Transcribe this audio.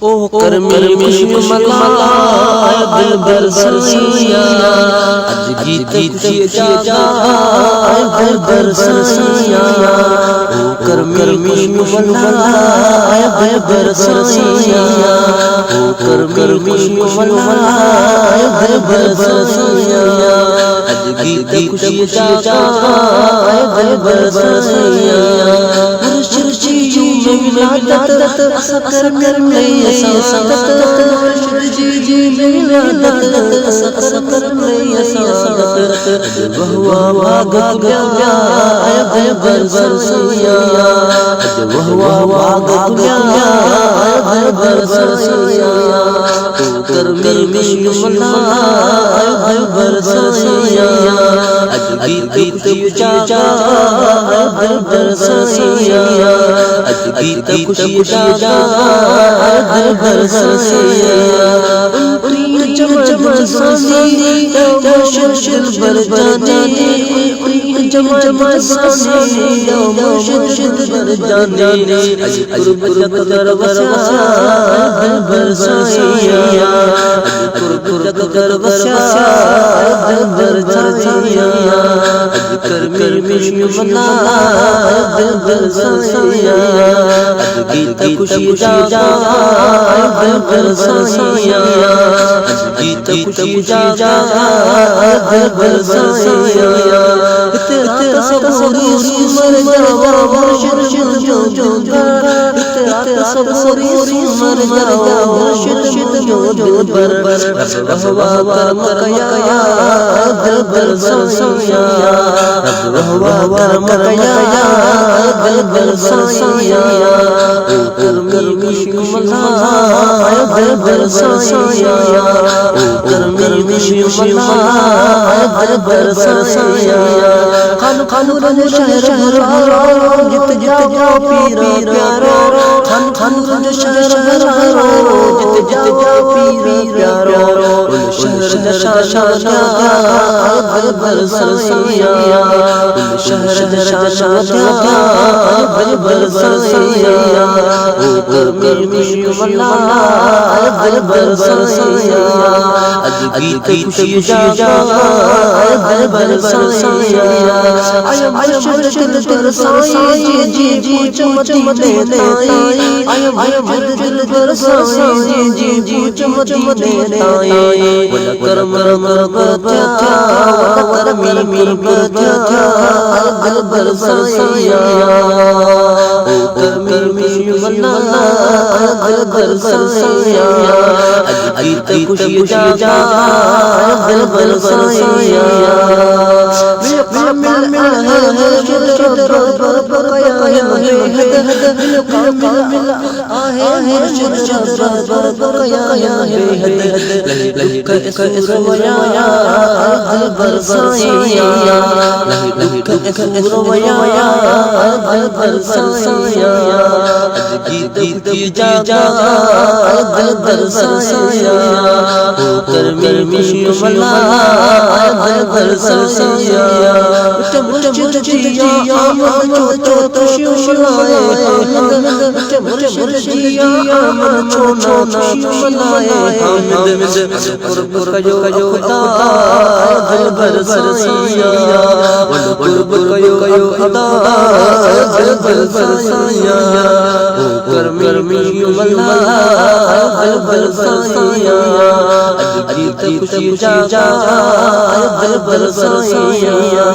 ओ करमी मुश्मला दिल बरसिया अज गीत खुशी जागा दिल बरसिया ओ करमी मुश्मला दिल बरसिया ओ करमी मुश्मला दिल बरसिया अज गीत खुशी जागा दिल बरसिया मिलादत असकर में सादत जी मिलादत असकर में सादत वहुआ वाग गया है बरसिया वहुआ वाग गया है बरसिया करमी मुश्मला है बरसिया अज गीत जागा है बरसिया अज गीत खुशी जागा है बरसिया जमा सानी मुर्शिद बर जाने जमा सानी मुर्शिद बर जाने अज कुर्ब दरबार है बरसिया अज कुर्ब दरबार है बरसिया अज करमी मुश्मला है बरसिया अज गीत खुशी जागा है बरसिया अज गीत खुशी जागा है बरसिया तेरा सबोरी सुमर जावा मुर्शिद जो तेरा सबोरी सुमर जावा मुर्शिद जो पर रहवा करम कया दिल बरसिया रहवा करम कया दिल बरसिया ओ करमी मुश्मला दिल बरसिया ओ करमी मुश्मला दिल बरसिया खान खान रंग शहर भरो जित जाओ पीरा प्यारो खान खान रंग शहर भरो जित जाओ पीरा प्यारो शहर दशा शाना दिल बरसिया शहर दशा शाना दिल बरसिया ओ करमी मुश्मला दिल बरसिया अज गीत खुशी जागा दिल बरसिया आयो मुर्शिद दिल बरसाई जी चमती देताई आयो दिल बरसाई जी चमती देताई वल करम बरत्या वल करमी बरत्या दिल बरसिया ओ करमी मुश्मला दिल बरसिया अज गीत खुशी जागा दिल बरसिया गीत जागा दिल बरसिया ओ करमी मुश्मला दिल बरसिया मुर्शिद जिया मन तो शुमलाए मुर्शिद जिया मन तो शुमलाए हामिद कुर्ब कयो खुदा दिल बरसिया कुर्ब कयो खुदा दिल बरसिया ओ करमी मुश्मला दिल बरसिया अज गीत खुशी जागा दिल बरसिया।